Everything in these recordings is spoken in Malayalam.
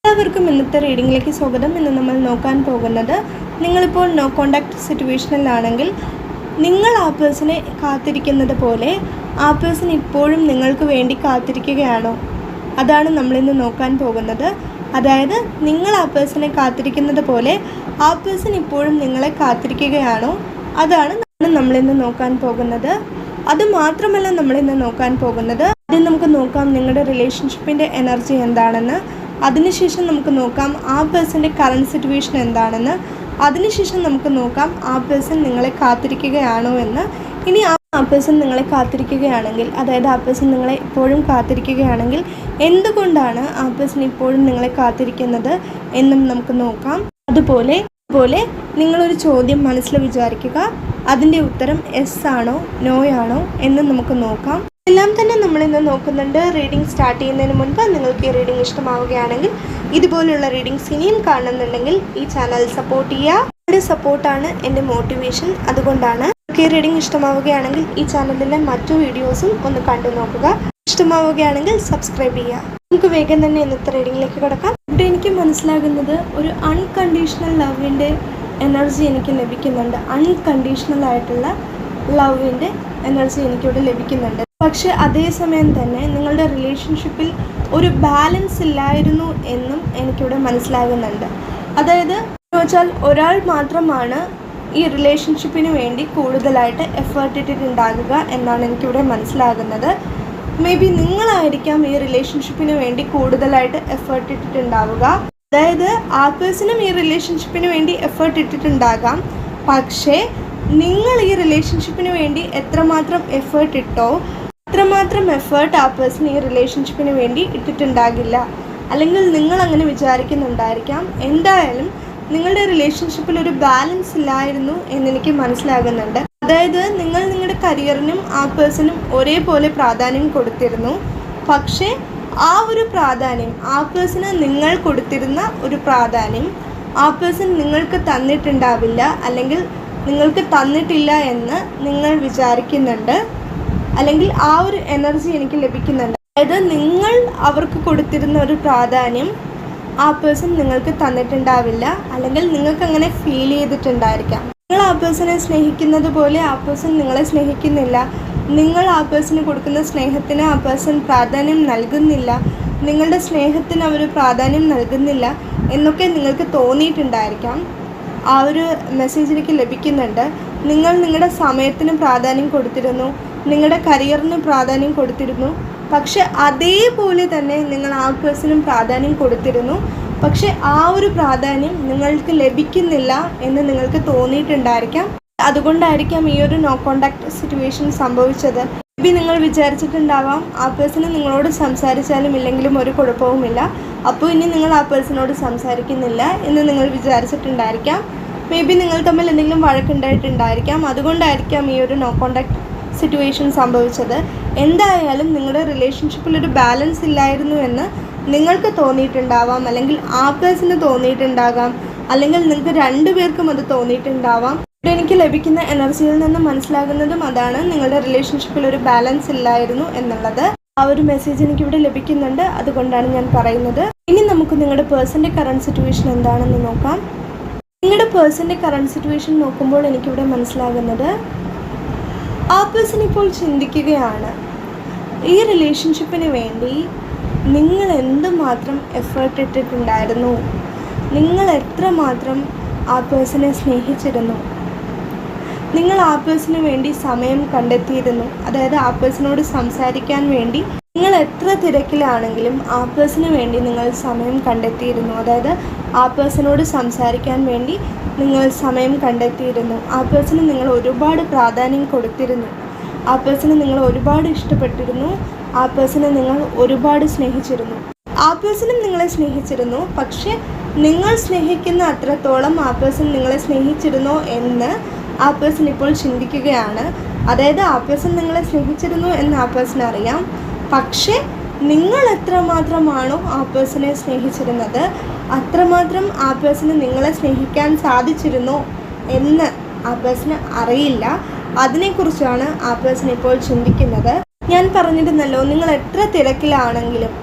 എല്ലാവർക്കും ഇന്നത്തെ റീഡിങ്ങിലേക്ക് സ്വാഗതം. ഇന്ന് നമ്മൾ നോക്കാൻ പോകുന്നത്, നിങ്ങളിപ്പോൾ നോ കോണ്ടാക്ട് സിറ്റുവേഷനിലാണെങ്കിൽ നിങ്ങൾ ആ പേഴ്സണെ കാത്തിരിക്കുന്നത് പോലെ ആ പേഴ്സൺ ഇപ്പോഴും നിങ്ങൾക്ക് വേണ്ടി കാത്തിരിക്കുകയാണോ? അതാണ് നമ്മളിന്ന് നോക്കാൻ പോകുന്നത്. അതായത് നിങ്ങൾ ആ പേഴ്സണെ കാത്തിരിക്കുന്നത് പോലെ ആ പേഴ്സൺ ഇപ്പോഴും നിങ്ങളെ കാത്തിരിക്കുകയാണോ? അതാണ് നമ്മളിന്ന് നോക്കാൻ പോകുന്നത്. അതുമാത്രമല്ല നമ്മളിന്ന് നോക്കാൻ പോകുന്നത്, ആദ്യം നമുക്ക് നോക്കാം നിങ്ങളുടെ റിലേഷൻഷിപ്പിൻ്റെ എനർജി എന്താണെന്ന്. അതിനുശേഷം നമുക്ക് നോക്കാം ആ പേഴ്സൻ്റെ കറണ്ട് സിറ്റുവേഷൻ എന്താണെന്ന്. അതിനുശേഷം നമുക്ക് നോക്കാം ആ പേഴ്സൺ നിങ്ങളെ കാത്തിരിക്കുകയാണോ എന്ന്. ഇനി ആ പേഴ്സൺ നിങ്ങളെ കാത്തിരിക്കുകയാണെങ്കിൽ, അതായത് ആ പേഴ്സൺ നിങ്ങളെ ഇപ്പോഴും കാത്തിരിക്കുകയാണെങ്കിൽ എന്തുകൊണ്ടാണ് ആ പേഴ്സൺ ഇപ്പോഴും നിങ്ങളെ കാത്തിരിക്കുന്നത് എന്നും നമുക്ക് നോക്കാം. അതുപോലെ നിങ്ങളൊരു ചോദ്യം മനസ്സിൽ വിചാരിക്കുക, അതിൻ്റെ ഉത്തരം എസ് ആണോ നോ ആണോ എന്ന് നമുക്ക് നോക്കാം. എല്ലാം തന്നെ നമ്മളിന്ന് നോക്കുന്നുണ്ട്. റീഡിംഗ് സ്റ്റാർട്ട് ചെയ്യുന്നതിന് മുൻപ് നിങ്ങൾക്ക് ഈ റീഡിംഗ് ഇഷ്ടമാവുകയാണെങ്കിൽ, ഇതുപോലുള്ള റീഡിങ്സ് ഇനിയും കാണുന്നുണ്ടെങ്കിൽ ഈ ചാനൽ സപ്പോർട്ട് ചെയ്യുക. നിങ്ങളുടെ സപ്പോർട്ടാണ് എൻ്റെ മോട്ടിവേഷൻ. അതുകൊണ്ടാണ് ഈ റീഡിംഗ് ഇഷ്ടമാവുകയാണെങ്കിൽ ഈ ചാനലിലെ മറ്റു വീഡിയോസും ഒന്ന് കണ്ടു നോക്കുക. ഇഷ്ടമാവുകയാണെങ്കിൽ സബ്സ്ക്രൈബ് ചെയ്യുക. നമുക്ക് വേഗം തന്നെ ഇന്നത്തെ റീഡിങ്ങിലേക്ക് കിടക്കാം. ഇവിടെ എനിക്ക് മനസ്സിലാകുന്നത് ഒരു അൺകണ്ടീഷണൽ ലവിൻ്റെ എനർജി എനിക്ക് ലഭിക്കുന്നുണ്ട്. അൺകണ്ടീഷണൽ ആയിട്ടുള്ള ലവിൻ്റെ എനർജി എനിക്കിവിടെ ലഭിക്കുന്നുണ്ട്. പക്ഷെ അതേസമയം തന്നെ നിങ്ങളുടെ റിലേഷൻഷിപ്പിൽ ഒരു ബാലൻസ് ഇല്ലായിരുന്നു എന്നും എനിക്കിവിടെ മനസ്സിലാകുന്നുണ്ട്. അതായത് വെച്ചാൽ ഒരാൾ മാത്രമാണ് ഈ റിലേഷൻഷിപ്പിന് വേണ്ടി കൂടുതലായിട്ട് എഫേർട്ട് ഇട്ടിട്ടുണ്ടാകുക എന്നാണ് എനിക്കിവിടെ മനസ്സിലാകുന്നത്. മേ ബി നിങ്ങളായിരിക്കാം ഈ റിലേഷൻഷിപ്പിന് വേണ്ടി കൂടുതലായിട്ട് എഫേർട്ട് ഇട്ടിട്ടുണ്ടാവുക. അതായത് ആ പേഴ്സണും ഈ റിലേഷൻഷിപ്പിന് വേണ്ടി എഫേർട്ട് ഇട്ടിട്ടുണ്ടാകാം. പക്ഷേ നിങ്ങൾ ഈ റിലേഷൻഷിപ്പിന് വേണ്ടി എത്രമാത്രം എഫേർട്ട് ഇട്ടോ അത്രമാത്രം എഫേർട്ട് ആ പേഴ്സൺ ഈ റിലേഷൻഷിപ്പിന് വേണ്ടി ഇട്ടിട്ടുണ്ടാകില്ല. അല്ലെങ്കിൽ നിങ്ങൾ അങ്ങനെ വിചാരിക്കുന്നുണ്ടായിരിക്കാം. എന്തായാലും നിങ്ങളുടെ റിലേഷൻഷിപ്പിൽ ഒരു ബാലൻസ് ഇല്ലായിരുന്നു എന്നെനിക്ക് മനസ്സിലാകുന്നുണ്ട്. അതായത് നിങ്ങൾ നിങ്ങളുടെ കരിയറിനും ആ പേഴ്സണും ഒരേപോലെ പ്രാധാന്യം കൊടുത്തിരുന്നു. പക്ഷേ ആ ഒരു പ്രാധാന്യം, ആ പേഴ്സണ് നിങ്ങൾ കൊടുത്തിരുന്ന ഒരു പ്രാധാന്യം ആ പേഴ്സൺ നിങ്ങൾക്ക് തന്നിട്ടുണ്ടാവില്ല, അല്ലെങ്കിൽ നിങ്ങൾക്ക് തന്നിട്ടില്ല എന്ന് നിങ്ങൾ വിചാരിക്കുന്നുണ്ട്. അല്ലെങ്കിൽ ആ ഒരു എനർജി എനിക്ക് ലഭിക്കുന്നുണ്ട്. അതായത് നിങ്ങൾ അവർക്ക് കൊടുത്തിരുന്ന ഒരു പ്രാധാന്യം ആ പേഴ്സൺ നിങ്ങൾക്ക് തന്നിട്ടുണ്ടാവില്ല, അല്ലെങ്കിൽ നിങ്ങൾക്ക് അങ്ങനെ ഫീൽ ചെയ്തിട്ടുണ്ടായിരിക്കാം. നിങ്ങൾ ആ പേഴ്സണെ സ്നേഹിക്കുന്നത് പോലെ ആ പേഴ്സൺ നിങ്ങളെ സ്നേഹിക്കുന്നില്ല. നിങ്ങൾ ആ പേഴ്സണ് കൊടുക്കുന്ന സ്നേഹത്തിന് ആ പേഴ്സൺ പ്രാധാന്യം നൽകുന്നില്ല. നിങ്ങളുടെ സ്നേഹത്തിന് അവർ പ്രാധാന്യം നൽകുന്നില്ല എന്നൊക്കെ നിങ്ങൾക്ക് തോന്നിയിട്ടുണ്ടായിരിക്കാം. ആ ഒരു മെസ്സേജ് എനിക്ക് ലഭിക്കുന്നുണ്ട്. നിങ്ങൾ നിങ്ങളുടെ സമയത്തിന് പ്രാധാന്യം കൊടുത്തിരുന്നു, നിങ്ങളുടെ കരിയറിന് പ്രാധാന്യം കൊടുത്തിരുന്നു. പക്ഷെ അതേപോലെ തന്നെ നിങ്ങൾ ആ പേഴ്സണും പ്രാധാന്യം കൊടുത്തിരുന്നു. പക്ഷെ ആ ഒരു പ്രാധാന്യം നിങ്ങൾക്ക് ലഭിക്കുന്നില്ല എന്ന് നിങ്ങൾക്ക് തോന്നിയിട്ടുണ്ടായിരിക്കാം. അതുകൊണ്ടായിരിക്കാം ഈ ഒരു നോ കോണ്ടാക്ട് സിറ്റുവേഷൻ സംഭവിച്ചത്. മേ ബി നിങ്ങൾ വിചാരിച്ചിട്ടുണ്ടാവാം ആ പേഴ്സണ് നിങ്ങളോട് സംസാരിച്ചാലും ഇല്ലെങ്കിലും ഒരു കുഴപ്പവുമില്ല, അപ്പോൾ ഇനി നിങ്ങൾ ആ പേഴ്സണോട് സംസാരിക്കുന്നില്ല എന്ന് നിങ്ങൾ വിചാരിച്ചിട്ടുണ്ടായിരിക്കാം. മേ ബി നിങ്ങൾ തമ്മിൽ എന്തെങ്കിലും വഴക്കുണ്ടായിട്ടുണ്ടായിരിക്കാം. അതുകൊണ്ടായിരിക്കാം ഈ ഒരു നോ കോണ്ടാക്ട് സിറ്റുവേഷൻ സംഭവിച്ചത്. എന്തായാലും നിങ്ങളുടെ റിലേഷൻഷിപ്പിൽ ഒരു ബാലൻസ് ഇല്ലായിരുന്നു എന്ന് നിങ്ങൾക്ക് തോന്നിയിട്ടുണ്ടാവാം, അല്ലെങ്കിൽ ആ പേഴ്സണ് തോന്നിയിട്ടുണ്ടാകാം, അല്ലെങ്കിൽ നിങ്ങൾക്ക് രണ്ടുപേർക്കും അത് തോന്നിയിട്ടുണ്ടാവാം. ഇവിടെ എനിക്ക് ലഭിക്കുന്ന എനർജിയിൽ നിന്ന് മനസ്സിലാകുന്നതും അതാണ്, നിങ്ങളുടെ റിലേഷൻഷിപ്പിൽ ഒരു ബാലൻസ് ഇല്ലായിരുന്നു എന്നുള്ളത്. ആ ഒരു മെസ്സേജ് എനിക്കിവിടെ ലഭിക്കുന്നുണ്ട്. അതുകൊണ്ടാണ് ഞാൻ പറയുന്നത്. ഇനി നമുക്ക് നിങ്ങളുടെ പേഴ്സൻ്റെ കറണ്ട് സിറ്റുവേഷൻ എന്താണെന്ന് നോക്കാം. നിങ്ങളുടെ പേഴ്സൻ്റെ കറണ്ട് സിറ്റുവേഷൻ നോക്കുമ്പോൾ എനിക്കിവിടെ മനസ്സിലാകുന്നത്, ആ പേഴ്സൺ ഇപ്പോൾ ചിന്തിക്കുകയാണ് ഈ റിലേഷൻഷിപ്പിന് വേണ്ടി നിങ്ങൾ എന്തുമാത്രം എഫേർട്ട് ഇട്ടിട്ടുണ്ടായിരുന്നു, നിങ്ങൾ എത്രമാത്രം ആ പേഴ്സണെ സ്നേഹിച്ചിരുന്നു, നിങ്ങൾ ആ പേഴ്സണിന് വേണ്ടി സമയം കണ്ടെത്തിയിരുന്നു. അതായത് ആ പേഴ്സണോട് സംസാരിക്കാൻ വേണ്ടി നിങ്ങൾ എത്ര തിരക്കിലാണെങ്കിലും ആ പേഴ്സണിന് വേണ്ടി നിങ്ങൾ സമയം കണ്ടെത്തിയിരുന്നു. അതായത് ആ പേഴ്സണോട് സംസാരിക്കാൻ വേണ്ടി നിങ്ങൾ സമയം കണ്ടെത്തിയിരുന്നു. ആ പേഴ്സണ് നിങ്ങൾ ഒരുപാട് പ്രാധാന്യം കൊടുത്തിരുന്നു. ആ പേഴ്സണെ നിങ്ങൾ ഒരുപാട് ഇഷ്ടപ്പെട്ടിരുന്നു. ആ പേഴ്സണെ നിങ്ങൾ ഒരുപാട് സ്നേഹിച്ചിരുന്നു. ആ പേഴ്സണും നിങ്ങളെ സ്നേഹിച്ചിരുന്നു. പക്ഷേ നിങ്ങൾ സ്നേഹിക്കുന്ന അത്രത്തോളം ആ പേഴ്സൺ നിങ്ങളെ സ്നേഹിച്ചിരുന്നോ എന്ന് ആ പേഴ്സൺ ഇപ്പോൾ ചിന്തിക്കുകയാണ്. അതായത് ആ പേഴ്സൺ നിങ്ങളെ സ്നേഹിച്ചിരുന്നു എന്ന് ആ പേഴ്സൺ അറിയാം. പക്ഷേ നിങ്ങൾ എത്രമാത്രമാണോ ആ പേഴ്സണെ സ്നേഹിച്ചിരുന്നത് അത്രമാത്രം ആ പേഴ്സണ് നിങ്ങളെ സ്നേഹിക്കാൻ സാധിച്ചിരുന്നോ എന്ന് ആ പേഴ്സണ് അറിയില്ല. അതിനെക്കുറിച്ചാണ് ആ പേഴ്സൺ ഇപ്പോൾ ചിന്തിക്കുന്നത്. ഞാൻ പറഞ്ഞിരുന്നല്ലോ, നിങ്ങൾ എത്ര തിരക്കിലാണെങ്കിലും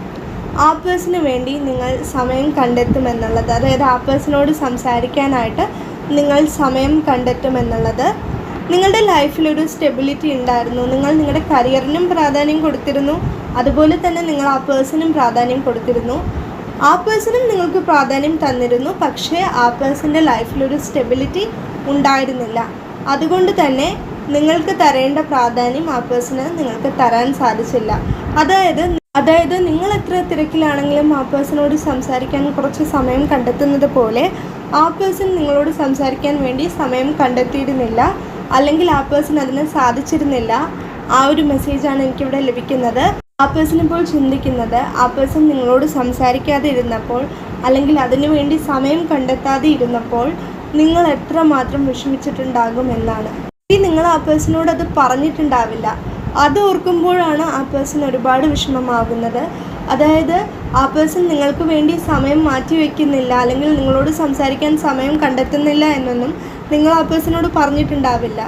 ആ പേഴ്സണിന് വേണ്ടി നിങ്ങൾ സമയം കണ്ടെത്തുമെന്നുള്ളത്, അതായത് ആ പേഴ്സണോട് സംസാരിക്കാനായിട്ട് നിങ്ങൾ സമയം കണ്ടെത്തുമെന്നുള്ളത്. നിങ്ങളുടെ ലൈഫിലൊരു സ്റ്റെബിലിറ്റി ഉണ്ടായിരുന്നു, നിങ്ങൾ നിങ്ങളുടെ കരിയറിനും പ്രാധാന്യം കൊടുത്തിരുന്നു, അതുപോലെ തന്നെ നിങ്ങൾ ആ പേഴ്സണും പ്രാധാന്യം കൊടുത്തിരുന്നു. ആ പേഴ്സണും നിങ്ങൾക്ക് പ്രാധാന്യം തന്നിരുന്നു, പക്ഷേ ആ പേഴ്സൻ്റെ ലൈഫിലൊരു സ്റ്റെബിലിറ്റി ഉണ്ടായിരുന്നില്ല. അതുകൊണ്ട് തന്നെ നിങ്ങൾക്ക് തരേണ്ട പ്രാധാന്യം ആ പേഴ്സണ് നിങ്ങൾക്ക് തരാൻ സാധിച്ചില്ല. അതായത് നിങ്ങൾ എത്ര തിരക്കിലാണെങ്കിലും ആ പേഴ്സണോട് സംസാരിക്കാൻ കുറച്ച് സമയം കണ്ടെത്തുന്നത് പോലെ ആ പേഴ്സൺ നിങ്ങളോട് സംസാരിക്കാൻ വേണ്ടി സമയം കണ്ടെത്തിയിരുന്നില്ല, അല്ലെങ്കിൽ ആ പേഴ്സൺ അതിന് സാധിച്ചിരുന്നില്ല. ആ ഒരു മെസ്സേജാണ് എനിക്കിവിടെ ലഭിക്കുന്നത്. ആ പേഴ്സൺ ഇപ്പോൾ ചിന്തിക്കുന്നത്, ആ പേഴ്സൺ നിങ്ങളോട് സംസാരിക്കാതെ ഇരുന്നപ്പോൾ, അല്ലെങ്കിൽ അതിനു വേണ്ടി സമയം കണ്ടെത്താതെ ഇരുന്നപ്പോൾ നിങ്ങൾ എത്രമാത്രം വിഷമിച്ചിട്ടുണ്ടാകും എന്നാണ്. നിങ്ങൾ ആ പേഴ്സണോട് അത് പറഞ്ഞിട്ടുണ്ടാവില്ല. അത് ഓർക്കുമ്പോഴാണ് ആ പേഴ്സൺ ഒരുപാട് വിഷമമാകുന്നത്. അതായത് ആ പേഴ്സൺ നിങ്ങൾക്ക് വേണ്ടി സമയം മാറ്റി വയ്ക്കുന്നില്ല, അല്ലെങ്കിൽ നിങ്ങളോട് സംസാരിക്കാൻ സമയം കണ്ടെത്തുന്നില്ല എന്നൊന്നും നിങ്ങൾ ആ പേഴ്സണോട് പറഞ്ഞിട്ടുണ്ടാവില്ല.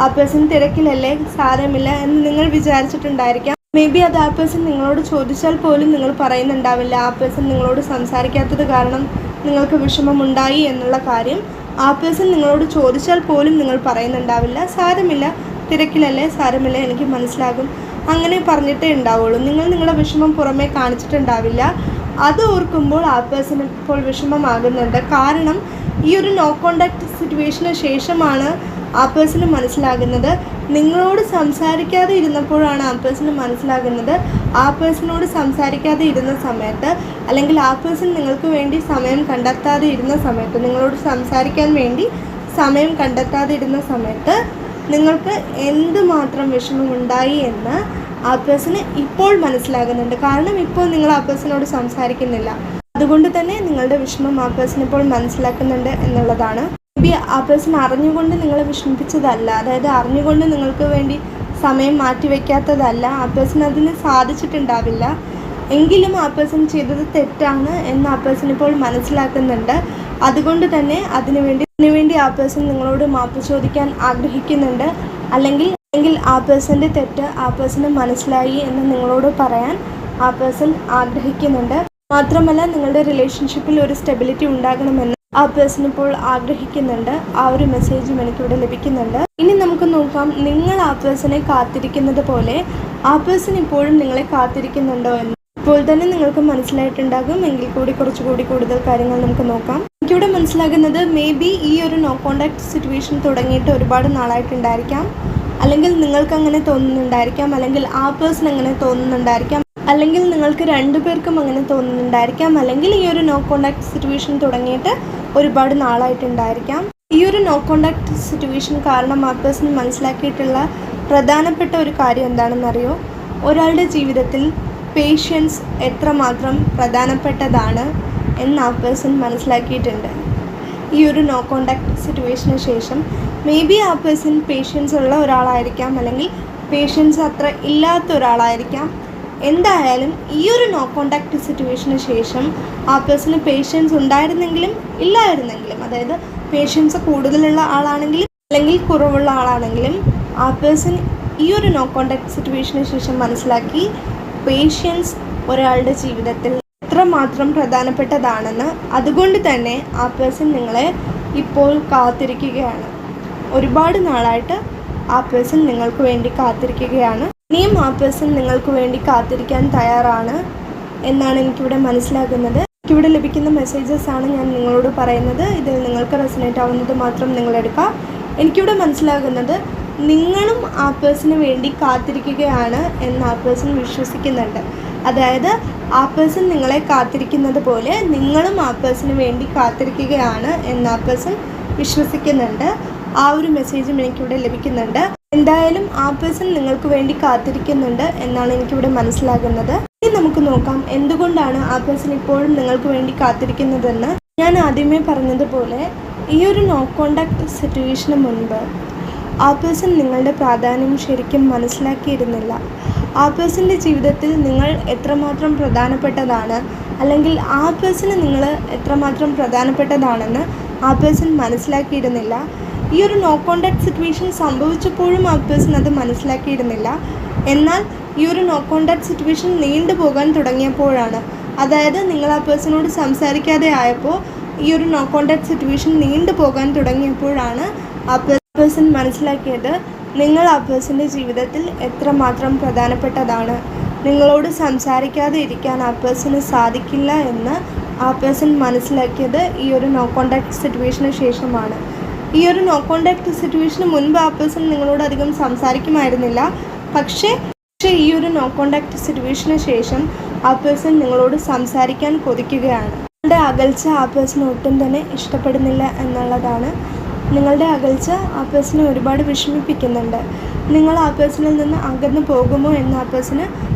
ആ പേഴ്സൺ തിരക്കിലല്ലേ, സാരമില്ല എന്ന് നിങ്ങൾ വിചാരിച്ചിട്ടുണ്ടായിരിക്കാം. മേ ബി അത് ആ പേഴ്സൺ നിങ്ങളോട് ചോദിച്ചാൽ പോലും നിങ്ങൾ പറയുന്നുണ്ടാവില്ല. ആ പേഴ്സൺ നിങ്ങളോട് സംസാരിക്കാത്തത് കാരണം നിങ്ങൾക്ക് വിഷമമുണ്ടായി എന്നുള്ള കാര്യം ആ പേഴ്സൺ നിങ്ങളോട് ചോദിച്ചാൽ പോലും നിങ്ങൾ പറയുന്നുണ്ടാവില്ല. സാരമില്ല, തിരക്കിലല്ലേ, സാരമില്ല, എനിക്ക് മനസ്സിലാകും, അങ്ങനെ പറഞ്ഞിട്ടേ ഉണ്ടാവുള്ളൂ. നിങ്ങൾ നിങ്ങളുടെ വിഷമം പുറമേ കാണിച്ചിട്ടുണ്ടാവില്ല. അത് ഓർക്കുമ്പോൾ ആ പേഴ്സൺ ഇപ്പോൾ വിഷമമാകുന്നുണ്ട്. കാരണം ഈ ഒരു നോ കോണ്ടാക്ട് സിറ്റുവേഷന് ശേഷമാണ് ആ പേഴ്സണ് മനസ്സിലാകുന്നത്, നിങ്ങളോട് സംസാരിക്കാതെ ഇരുന്നപ്പോഴാണ് ആ പേഴ്സണ് മനസ്സിലാകുന്നത്, ആ പേഴ്സണോട് സംസാരിക്കാതെ ഇരുന്ന സമയത്ത്, അല്ലെങ്കിൽ ആ പേഴ്സൺ നിങ്ങൾക്ക് വേണ്ടി സമയം കണ്ടെത്താതെ ഇരുന്ന സമയത്ത്, നിങ്ങളോട് സംസാരിക്കാൻ വേണ്ടി സമയം കണ്ടെത്താതെ ഇരുന്ന സമയത്ത് നിങ്ങൾക്ക് എന്തുമാത്രം വിഷമമുണ്ടായി എന്ന് ആ പേഴ്സണ് ഇപ്പോൾ മനസ്സിലാകുന്നുണ്ട്. കാരണം ഇപ്പോൾ നിങ്ങൾ ആ പേഴ്സണോട് സംസാരിക്കുന്നില്ല, അതുകൊണ്ട് തന്നെ നിങ്ങളുടെ വിഷമം ആ പേഴ്സൺ ഇപ്പോൾ മനസ്സിലാക്കുന്നുണ്ട് എന്നുള്ളതാണ്. മേ ബി ആ പേഴ്സൺ അറിഞ്ഞുകൊണ്ട് നിങ്ങളെ വിഷമിപ്പിച്ചതല്ല, അതായത് അറിഞ്ഞുകൊണ്ട് നിങ്ങൾക്ക് വേണ്ടി സമയം മാറ്റിവെക്കാത്തതല്ല, ആ പേഴ്സൺ അതിന് സാധിച്ചിട്ടുണ്ടാവില്ല. എങ്കിലും ആ പേഴ്സൺ ചെയ്തത് തെറ്റാണ് എന്ന് ആ പേഴ്സൺ ഇപ്പോൾ മനസ്സിലാക്കുന്നുണ്ട്. അതുകൊണ്ട് തന്നെ അതിനുവേണ്ടി ആ പേഴ്സൺ നിങ്ങളോട് മാപ്പ് ചോദിക്കാൻ ആഗ്രഹിക്കുന്നുണ്ട്, അല്ലെങ്കിൽ ആ പേഴ്സൻ്റെ തെറ്റ് ആ പേഴ്സണ് മനസ്സിലായി എന്ന് നിങ്ങളോട് പറയാൻ ആ പേഴ്സൺ ആഗ്രഹിക്കുന്നുണ്ട്. മാത്രമല്ല നിങ്ങളുടെ റിലേഷൻഷിപ്പിൽ ഒരു സ്റ്റെബിലിറ്റി ഉണ്ടാകണമെന്ന് ആ പേഴ്സൺ ഇപ്പോൾ ആഗ്രഹിക്കുന്നുണ്ട്. ആ ഒരു മെസ്സേജും എനിക്കിവിടെ ലഭിക്കുന്നുണ്ട്. ഇനി നമുക്ക് നോക്കാം, നിങ്ങൾ ആ പേഴ്സണെ കാത്തിരിക്കുന്നത് പോലെ ആ പേഴ്സൺ ഇപ്പോഴും നിങ്ങളെ കാത്തിരിക്കുന്നുണ്ടോ എന്ന്. ഇപ്പോൾ തന്നെ നിങ്ങൾക്ക് മനസ്സിലായിട്ടുണ്ടാകും, എങ്കിൽ കൂടി കുറച്ചുകൂടി കൂടുതൽ കാര്യങ്ങൾ നമുക്ക് നോക്കാം. എനിക്കിവിടെ മനസ്സിലാകുന്നത്, മേ ബി ഈ ഒരു നോ കോണ്ടാക്ട് സിറ്റുവേഷൻ തുടങ്ങിയിട്ട് ഒരുപാട് നാളായിട്ടുണ്ടായിരിക്കാം, അല്ലെങ്കിൽ നിങ്ങൾക്ക് അങ്ങനെ തോന്നുന്നുണ്ടായിരിക്കാം, അല്ലെങ്കിൽ ആ പേഴ്സൺ അങ്ങനെ തോന്നുന്നുണ്ടായിരിക്കാം, അല്ലെങ്കിൽ നിങ്ങൾക്ക് രണ്ടുപേർക്കും അങ്ങനെ തോന്നുന്നുണ്ടായിരിക്കാം, അല്ലെങ്കിൽ ഈ ഒരു നോ കോണ്ടാക്ട് സിറ്റുവേഷൻ തുടങ്ങിയിട്ട് ഒരുപാട് നാളായിട്ടുണ്ടായിരിക്കാം. ഈ ഒരു നോ കോണ്ടാക്ട് സിറ്റുവേഷൻ കാരണം ആ പേഴ്സൺ മനസ്സിലാക്കിയിട്ടുള്ള പ്രധാനപ്പെട്ട ഒരു കാര്യം എന്താണെന്നറിയോ? ഒരാളുടെ ജീവിതത്തിൽ പേഷ്യൻസ് എത്രമാത്രം പ്രധാനപ്പെട്ടതാണ് എന്ന് ആ പേഴ്സൺ മനസ്സിലാക്കിയിട്ടുണ്ട്. ഈ ഒരു നോ കോണ്ടാക്ട് സിറ്റുവേഷന് ശേഷം മേ ബി ആ പേഴ്സൺ പേഷ്യൻസ് ഉള്ള ഒരാളായിരിക്കാം, അല്ലെങ്കിൽ പേഷ്യൻസ് അത്ര ഇല്ലാത്ത ഒരാളായിരിക്കാം. എന്തായാലും ഈ ഒരു നോ കോണ്ടാക്ട് സിറ്റുവേഷന് ശേഷം ആ പേഴ്സണ് പേഷ്യൻസ് ഉണ്ടായിരുന്നെങ്കിലും ഇല്ലായിരുന്നെങ്കിലും, അതായത് പേഷ്യൻസ് കൂടുതലുള്ള ആളാണെങ്കിലും അല്ലെങ്കിൽ കുറവുള്ള ആളാണെങ്കിലും, ആ പേഴ്സൺ ഈ ഒരു നോ കോണ്ടാക്ട് സിറ്റുവേഷന് ശേഷം മനസ്സിലാക്കി പേഷ്യൻസ് ഒരാളുടെ ജീവിതത്തിൽ എത്രമാത്രം പ്രധാനപ്പെട്ടതാണെന്ന്. അതുകൊണ്ട് തന്നെ ആ പേഴ്സൺ നിങ്ങളെ ഇപ്പോൾ കാത്തിരിക്കുകയാണ്. ഒരുപാട് നാളായിട്ട് ആ പേഴ്സൺ നിങ്ങൾക്ക് വേണ്ടി കാത്തിരിക്കുകയാണ്. ഇനിയും ആ പേഴ്സൺ നിങ്ങൾക്ക് വേണ്ടി കാത്തിരിക്കാൻ തയ്യാറാണ് എന്നാണ് എനിക്കിവിടെ മനസ്സിലാകുന്നത്. എനിക്കിവിടെ ലഭിക്കുന്ന മെസ്സേജസ് ആണ് ഞാൻ നിങ്ങളോട് പറയുന്നത്. ഇതിൽ നിങ്ങൾക്ക് റെസനേറ്റ് ആവുന്നത് മാത്രം നിങ്ങളെടുക്കുക. എനിക്കിവിടെ മനസ്സിലാകുന്നത്, നിങ്ങളും ആ പേഴ്സണിന് വേണ്ടി കാത്തിരിക്കുകയാണ് എന്ന് ആ പേഴ്സൺ വിശ്വസിക്കുന്നുണ്ട്. അതായത് ആ പേഴ്സൺ നിങ്ങളെ കാത്തിരിക്കുന്നത് പോലെ നിങ്ങളും ആ പേഴ്സണിന് വേണ്ടി കാത്തിരിക്കുകയാണ് എന്ന് ആ പേഴ്സൺ വിശ്വസിക്കുന്നുണ്ട്. ആ ഒരു മെസ്സേജും എനിക്കിവിടെ ലഭിക്കുന്നുണ്ട്. എന്തായാലും ആ പേഴ്സൺ നിങ്ങൾക്ക് വേണ്ടി കാത്തിരിക്കുന്നുണ്ട് എന്നാണ് എനിക്കിവിടെ മനസ്സിലാകുന്നത്. ഇനി നമുക്ക് നോക്കാം, എന്തുകൊണ്ടാണ് ആ പേഴ്സൺ ഇപ്പോഴും നിങ്ങൾക്ക് വേണ്ടി കാത്തിരിക്കുന്നതെന്ന്. ഞാൻ ആദ്യമേ പറഞ്ഞതുപോലെ, ഈ ഒരു നോ കോണ്ടാക്ട് സിറ്റുവേഷന് മുൻപ് ആ പേഴ്സൺ നിങ്ങളുടെ പ്രാധാന്യം ശരിക്കും മനസ്സിലാക്കിയിരുന്നില്ല. ആ പേഴ്സൻ്റെ ജീവിതത്തിൽ നിങ്ങൾ എത്രമാത്രം പ്രധാനപ്പെട്ടതാണ്, അല്ലെങ്കിൽ ആ പേഴ്സണ് നിങ്ങൾ എത്രമാത്രം പ്രധാനപ്പെട്ടതാണെന്ന് ആ പേഴ്സൺ മനസ്സിലാക്കിയിരുന്നില്ല. ഈ ഒരു നോ കോണ്ടാക്ട് സിറ്റുവേഷൻ സംഭവിച്ചപ്പോഴും ആ പേഴ്സൺ അത് മനസ്സിലാക്കിയിരുന്നില്ല. എന്നാൽ ഈ ഒരു നോ കോണ്ടാക്ട് സിറ്റുവേഷൻ നീണ്ടുപോകാൻ തുടങ്ങിയപ്പോഴാണ് അതായത് നിങ്ങൾ ആ പേഴ്സണോട് സംസാരിക്കാതെ ആയപ്പോൾ ഈ ഒരു നോ കോണ്ടാക്ട് സിറ്റുവേഷൻ നീണ്ടു പോകാൻ തുടങ്ങിയപ്പോഴാണ് ആ പേഴ്സൺ മനസ്സിലാക്കിയത് നിങ്ങൾ ആ പേഴ്സൻ്റെ ജീവിതത്തിൽ എത്രമാത്രം പ്രധാനപ്പെട്ടതാണ്. നിങ്ങളോട് സംസാരിക്കാതെ ഇരിക്കാൻ ആ പേഴ്സണ് സാധിക്കില്ല എന്ന് ആ പേഴ്സൺ മനസ്സിലാക്കിയത് ഈ ഒരു നോ കോണ്ടാക്ട് സിറ്റുവേഷന് ശേഷമാണ്. ഈ ഒരു നോ കോണ്ടാക്ട് സിറ്റുവേഷന് മുൻപ് ആ പേഴ്സൺ നിങ്ങളോട് അധികം സംസാരിക്കുമായിരുന്നില്ല. പക്ഷേ ഈ ഒരു നോ കോണ്ടാക്ട് സിറ്റുവേഷന് ശേഷം ആ പേഴ്സൺ നിങ്ങളോട് സംസാരിക്കാൻ കൊതിക്കുകയാണ്. നിങ്ങളുടെ അകൽച്ച ആ പേഴ്സൺ ഒട്ടും തന്നെ ഇഷ്ടപ്പെടുന്നില്ല എന്നുള്ളതാണ്. നിങ്ങളുടെ അകൽച്ച ആ പേഴ്സണെ ഒരുപാട് വിഷമിപ്പിക്കുന്നുണ്ട്. നിങ്ങൾ ആ പേഴ്സണിൽ നിന്ന് അകന്നു പോകുമോ എന്ന് ആ പേഴ്സണ്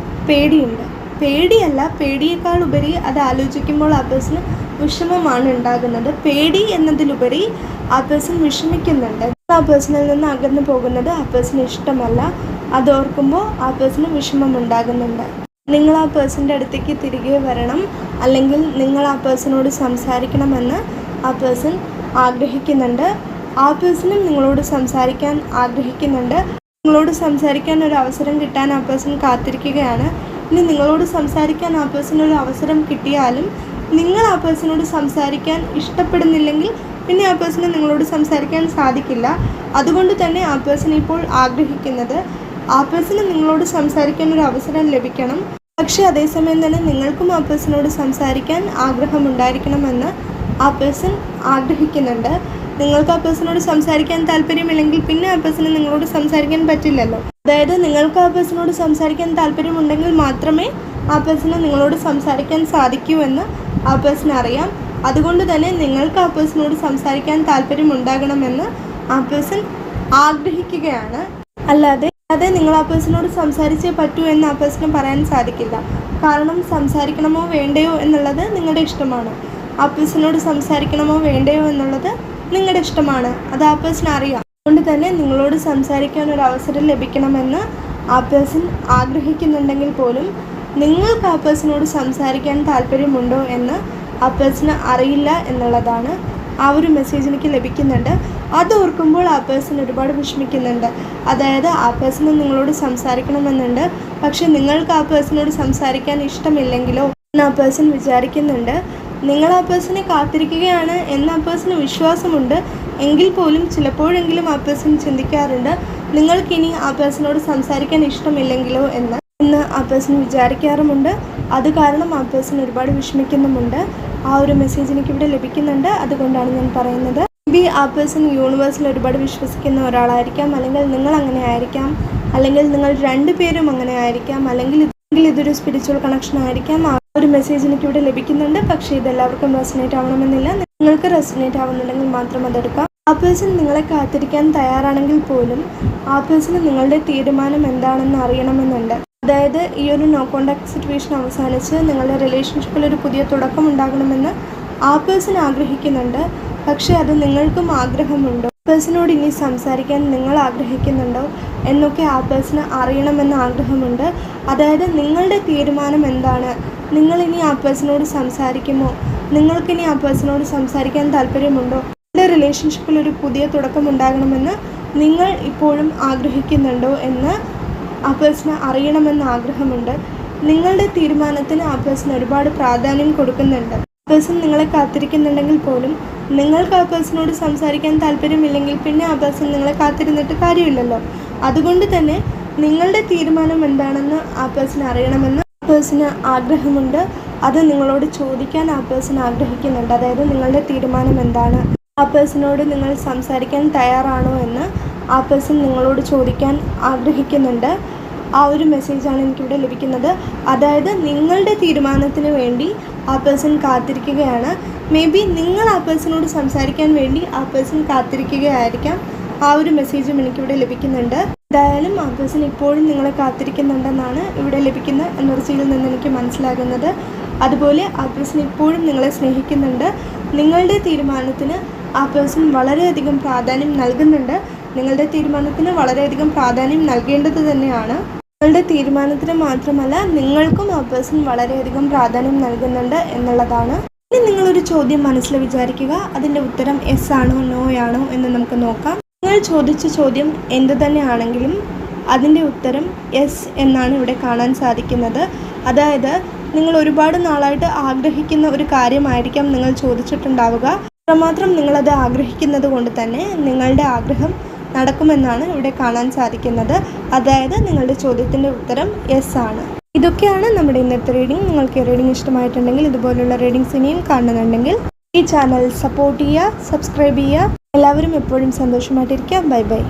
പേടിയുണ്ട്. പേടിയല്ല, പേടിയേക്കാൾ ഉപരി അത് ആലോചിക്കുമ്പോൾ ആ പേഴ്സണ് വിഷമമാണ് ഉണ്ടാകുന്നത്. പേടി എന്നതിലുപരി ആ പേഴ്സൺ വിഷമിക്കുന്നുണ്ട്. ആ പേഴ്സണിൽ നിന്ന് അകന്നു പോകുന്നത് ആ പേഴ്സണ് ഇഷ്ടമല്ല. അതോർക്കുമ്പോൾ ആ പേഴ്സണ് വിഷമം ഉണ്ടാകുന്നുണ്ട്. നിങ്ങൾ ആ പേഴ്സൻ്റെ അടുത്തേക്ക് തിരികെ വരണം, അല്ലെങ്കിൽ നിങ്ങൾ ആ പേഴ്സണോട് സംസാരിക്കണമെന്ന് ആ പേഴ്സൺ ആഗ്രഹിക്കുന്നുണ്ട്. ആ പേഴ്സണും നിങ്ങളോട് സംസാരിക്കാൻ ആഗ്രഹിക്കുന്നുണ്ട്. നിങ്ങളോട് സംസാരിക്കാൻ ഒരു അവസരം കിട്ടാൻ ആ പേഴ്സൺ കാത്തിരിക്കുകയാണ്. ഇനി നിങ്ങളോട് സംസാരിക്കാൻ ആ പേഴ്സൺ ഒരു അവസരം കിട്ടിയാലും നിങ്ങൾ ആ പേഴ്സണോട് സംസാരിക്കാൻ ഇഷ്ടപ്പെടുന്നില്ലെങ്കിൽ പിന്നെ ആ പേഴ്സണ് നിങ്ങളോട് സംസാരിക്കാൻ സാധിക്കില്ല. അതുകൊണ്ട് തന്നെ ആ പേഴ്സൺ ഇപ്പോൾ ആഗ്രഹിക്കുന്നത് ആ പേഴ്സണ് നിങ്ങളോട് സംസാരിക്കാൻ ഒരു അവസരം ലഭിക്കണം. പക്ഷേ അതേസമയം തന്നെ നിങ്ങൾക്കും ആ പേഴ്സണോട് സംസാരിക്കാൻ ആഗ്രഹമുണ്ടായിരിക്കണമെന്ന് ആ പേഴ്സൺ ആഗ്രഹിക്കുന്നുണ്ട്. നിങ്ങൾക്ക് ആ പേഴ്സണോട് സംസാരിക്കാൻ താല്പര്യമില്ലെങ്കിൽ പിന്നെ ആ പേഴ്സണ് നിങ്ങളോട് സംസാരിക്കാൻ പറ്റില്ലല്ലോ. അതായത് നിങ്ങൾക്ക് ആ പേഴ്സണോട് സംസാരിക്കാൻ താല്പര്യമുണ്ടെങ്കിൽ മാത്രമേ ആ പേഴ്സണ് നിങ്ങളോട് സംസാരിക്കാൻ സാധിക്കൂ എന്ന് ആ പേഴ്സൺ അറിയാം. അതുകൊണ്ട് തന്നെ നിങ്ങൾക്ക് ആ പേഴ്സണോട് സംസാരിക്കാൻ താല്പര്യമുണ്ടാകണമെന്ന് ആ പേഴ്സൺ ആഗ്രഹിക്കുകയാണ്. അല്ലാതെ നിങ്ങൾ ആ പേഴ്സണോട് സംസാരിച്ചേ പറ്റൂ എന്ന് ആ പേഴ്സണ് പറയാൻ സാധിക്കില്ല. കാരണം സംസാരിക്കണമോ വേണ്ടയോ എന്നുള്ളത് നിങ്ങളുടെ ഇഷ്ടമാണ്. ആ പേഴ്സണോട് സംസാരിക്കണമോ വേണ്ടയോ എന്നുള്ളത് നിങ്ങളുടെ ഇഷ്ടമാണ്. അത് ആ പേഴ്സൺ അറിയാം. അതുകൊണ്ട് തന്നെ നിങ്ങളോട് സംസാരിക്കാൻ ഒരു അവസരം ലഭിക്കണമെന്ന് ആ പേഴ്സൺ ആഗ്രഹിക്കുന്നുണ്ടെങ്കിൽ പോലും നിങ്ങൾക്ക് ആ പേഴ്സണോട് സംസാരിക്കാൻ താല്പര്യമുണ്ടോ എന്ന് ആ പേഴ്സണ് അറിയില്ല എന്നുള്ളതാണ് ആ ഒരു മെസ്സേജ് എനിക്ക് ലഭിക്കുന്നുണ്ട്. അത് ഓർക്കുമ്പോൾ ആ പേഴ്സൺ ഒരുപാട് വിഷമിക്കുന്നുണ്ട്. അതായത് ആ പേഴ്സണ് നിങ്ങളോട് സംസാരിക്കണമെന്നുണ്ട്, പക്ഷെ നിങ്ങൾക്ക് ആ പേഴ്സണോട് സംസാരിക്കാൻ ഇഷ്ടമില്ലെങ്കിലോ എന്ന് ആ പേഴ്സൺ വിചാരിക്കുന്നുണ്ട്. നിങ്ങൾ ആ പേഴ്സണെ കാത്തിരിക്കുകയാണ് എന്ന് ആ പേഴ്സണ് വിശ്വാസമുണ്ട്. എങ്കിൽ പോലും ചിലപ്പോഴെങ്കിലും ആ പേഴ്സൺ ചിന്തിക്കാറുണ്ട് നിങ്ങൾക്കിനി ആ പേഴ്സണോട് സംസാരിക്കാൻ ഇഷ്ടമില്ലെങ്കിലോ എന്ന് ആ പേഴ്സൺ വിചാരിക്കാറുമുണ്ട്. അത് കാരണം ആ പേഴ്സൺ ഒരുപാട് വിഷമിക്കുന്നുമുണ്ട്. ആ ഒരു മെസ്സേജ് എനിക്കിവിടെ ലഭിക്കുന്നുണ്ട്. അതുകൊണ്ടാണ് ഞാൻ പറയുന്നത്. ബി ആ പേഴ്സൺ യൂണിവേഴ്സിൽ ഒരുപാട് വിശ്വസിക്കുന്ന ഒരാളായിരിക്കാം, അല്ലെങ്കിൽ നിങ്ങൾ അങ്ങനെ ആയിരിക്കാം, അല്ലെങ്കിൽ നിങ്ങൾ രണ്ടുപേരും അങ്ങനെ ആയിരിക്കാം, അല്ലെങ്കിൽ ഇതൊരു സ്പിരിച്വൽ കണക്ഷൻ ആയിരിക്കാം. ആ ഒരു മെസ്സേജ് എനിക്കിവിടെ ലഭിക്കുന്നുണ്ട്. പക്ഷേ ഇതെല്ലാവർക്കും റെസനേറ്റ് ആവണമെന്നില്ല. നിങ്ങൾക്ക് റെസനേറ്റ് ആവുന്നുണ്ടെങ്കിൽ മാത്രം അതെടുക്കാം. ആ പേഴ്സൺ നിങ്ങളെ കാത്തിരിക്കാൻ തയ്യാറാണെങ്കിൽ പോലും ആ പേഴ്സണ് നിങ്ങളുടെ തീരുമാനം എന്താണെന്ന് അറിയണമെന്നുണ്ട്. അതായത് ഈ ഒരു നോ കോണ്ടാക്ട് സിറ്റുവേഷൻ അവസാനിച്ച് നിങ്ങളുടെ റിലേഷൻഷിപ്പിൽ ഒരു പുതിയ തുടക്കം ഉണ്ടാകണമെന്ന് ആ പേഴ്സൺ ആഗ്രഹിക്കുന്നുണ്ട്. പക്ഷേ അത് നിങ്ങൾക്കും ആഗ്രഹമുണ്ടോ? പേഴ്സണോട് ഇനി സംസാരിക്കാൻ നിങ്ങൾ ആഗ്രഹിക്കുന്നുണ്ടോ എന്നൊക്കെ ആ പേഴ്സണ് അറിയണമെന്ന് ആഗ്രഹമുണ്ട്. അതായത് നിങ്ങളുടെ തീരുമാനം എന്താണ്? നിങ്ങളിനി ആ പേഴ്സണോട് സംസാരിക്കുമോ? നിങ്ങൾക്കിനി ആ പേഴ്സണോട് സംസാരിക്കാൻ താല്പര്യമുണ്ടോ? നിങ്ങളുടെ റിലേഷൻഷിപ്പിൽ ഒരു പുതിയ തുടക്കം ഉണ്ടാകണമെന്ന് നിങ്ങൾ ഇപ്പോഴും ആഗ്രഹിക്കുന്നുണ്ടോ എന്ന് ആ പേഴ്സണ് അറിയണമെന്ന് ആഗ്രഹമുണ്ട്. നിങ്ങളുടെ തീരുമാനത്തിന് ആ പേഴ്സൺ ഒരുപാട് പ്രാധാന്യം കൊടുക്കുന്നുണ്ട്. പേഴ്സൺ നിങ്ങളെ കാത്തിരിക്കുന്നുണ്ടെങ്കിൽ പോലും നിങ്ങൾക്ക് ആ പേഴ്സണോട് സംസാരിക്കാൻ താല്പര്യമില്ലെങ്കിൽ പിന്നെ ആ പേഴ്സൺ നിങ്ങളെ കാത്തിരുന്നിട്ട് കാര്യമില്ലല്ലോ. അതുകൊണ്ട് തന്നെ നിങ്ങളുടെ തീരുമാനം എന്താണെന്ന് ആ പേഴ്സൺ അറിയണമെന്ന് ആ പേഴ്സണ് ആഗ്രഹമുണ്ട്. അത് നിങ്ങളോട് ചോദിക്കാൻ ആ പേഴ്സൺ ആഗ്രഹിക്കുന്നുണ്ട്. അതായത് നിങ്ങളുടെ തീരുമാനം എന്താണ്? ആ പേഴ്സണോട് നിങ്ങൾ സംസാരിക്കാൻ തയ്യാറാണോ എന്ന് ആ പേഴ്സൺ നിങ്ങളോട് ചോദിക്കാൻ ആഗ്രഹിക്കുന്നുണ്ട്. ആ ഒരു മെസ്സേജാണ് എനിക്കിവിടെ ലഭിക്കുന്നത്. അതായത് നിങ്ങളുടെ തീരുമാനത്തിന് വേണ്ടി ആ പേഴ്സൺ കാത്തിരിക്കുകയാണ്. മേ ബി നിങ്ങൾ ആ പേഴ്സണോട് സംസാരിക്കാൻ വേണ്ടി ആ പേഴ്സൺ കാത്തിരിക്കുകയായിരിക്കാം. ആ ഒരു മെസ്സേജും എനിക്കിവിടെ ലഭിക്കുന്നുണ്ട്. എന്തായാലും ആ പേഴ്സൺ ഇപ്പോഴും നിങ്ങളെ കാത്തിരിക്കുന്നുണ്ടെന്നാണ് ഇവിടെ ലഭിക്കുന്ന എനർജിയിൽ നിന്ന് എനിക്ക് മനസ്സിലാകുന്നത്. അതുപോലെ ആ പേഴ്സൺ ഇപ്പോഴും നിങ്ങളെ സ്നേഹിക്കുന്നുണ്ട്. നിങ്ങളുടെ തീരുമാനത്തിന് ആ പേഴ്സൺ വളരെയധികം പ്രാധാന്യം നൽകുന്നുണ്ട്. നിങ്ങളുടെ തീരുമാനത്തിന് വളരെയധികം പ്രാധാന്യം നൽകേണ്ടത് തന്നെയാണ്. നിങ്ങളുടെ തീരുമാനത്തിന് മാത്രമല്ല നിങ്ങൾക്കും ആ പേഴ്സൺ വളരെയധികം പ്രാധാന്യം നൽകുന്നുണ്ട് എന്നുള്ളതാണ്. ഇനി നിങ്ങളൊരു ചോദ്യം മനസ്സിൽ വിചാരിക്കുക. അതിൻ്റെ ഉത്തരം എസ് ആണോ നോ ആണോ എന്ന് നമുക്ക് നോക്കാം. നിങ്ങൾ ചോദിച്ച ചോദ്യം എന്തു തന്നെയാണെങ്കിലും അതിൻ്റെ ഉത്തരം എസ് എന്നാണ് ഇവിടെ കാണാൻ സാധിക്കുന്നത്. അതായത് നിങ്ങൾ ഒരുപാട് നാളായിട്ട് ആഗ്രഹിക്കുന്ന ഒരു കാര്യമായിരിക്കാം നിങ്ങൾ ചോദിച്ചിട്ടുണ്ടാവുക. അത്രമാത്രം നിങ്ങളത് ആഗ്രഹിക്കുന്നത് കൊണ്ട് തന്നെ നിങ്ങളുടെ ആഗ്രഹം നടക്കുമെന്നാണ് ഇവിടെ കാണാൻ സാധിക്കുന്നത്. അതായത് നിങ്ങളുടെ ചോദ്യത്തിൻ്റെ ഉത്തരം യെസ് ആണ്. ഇതൊക്കെയാണ് നമ്മുടെ ഇന്നത്തെ റീഡിംഗ്. നിങ്ങൾക്ക് ഈ റീഡിംഗ് ഇഷ്ടമായിട്ടുണ്ടെങ്കിൽ, ഇതുപോലുള്ള റീഡിങ്സ് ഇനിയും കാണുന്നുണ്ടെങ്കിൽ ഈ ചാനൽ സപ്പോർട്ട് ചെയ്യുക, സബ്സ്ക്രൈബ് ചെയ്യുക. എല്ലാവരും എപ്പോഴും സന്തോഷമായിട്ടിരിക്കുക. Bye bye.